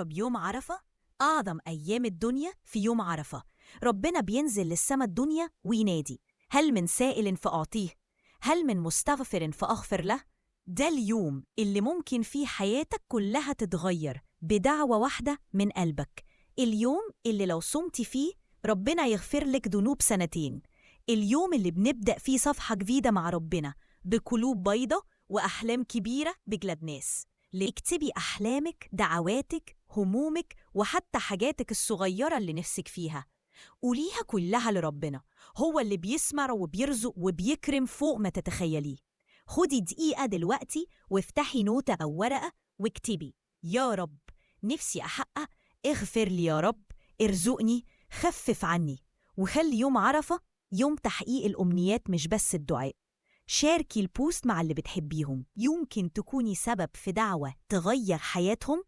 قرب يوم عرفة، أعظم أيام الدنيا في يوم عرفة. ربنا بينزل للسما الدنيا وينادي: هل من سائل فأعطيه؟ هل من مستغفر فأغفر له؟ ده اليوم اللي ممكن فيه حياتك كلها تتغير بدعوة واحدة من قلبك. اليوم اللي لو صمتي فيه ربنا يغفر لك ذنوب سنتين. اليوم اللي بنبدأ فيه صفحة جديدة مع ربنا بقلوب بيضة وأحلام كبيرة بجلد ناس. اكتبي أحلامك، دعواتك، همومك، وحتى حاجاتك الصغيرة اللي نفسك فيها. قوليها كلها لربنا، هو اللي بيسمع وبيرزق وبيكرم فوق ما تتخيليه. خدي دقيقة دلوقتي وافتحي نوتة أو ورقة واكتبي: يا رب نفسي أحقق، اغفر لي يا رب، ارزقني، خفف عني. وخلي يوم عرفة يوم تحقيق الأمنيات مش بس الدعاء. شاركي البوست مع اللي بتحبيهم، يمكن تكوني سبب في دعوة تغير حياتهم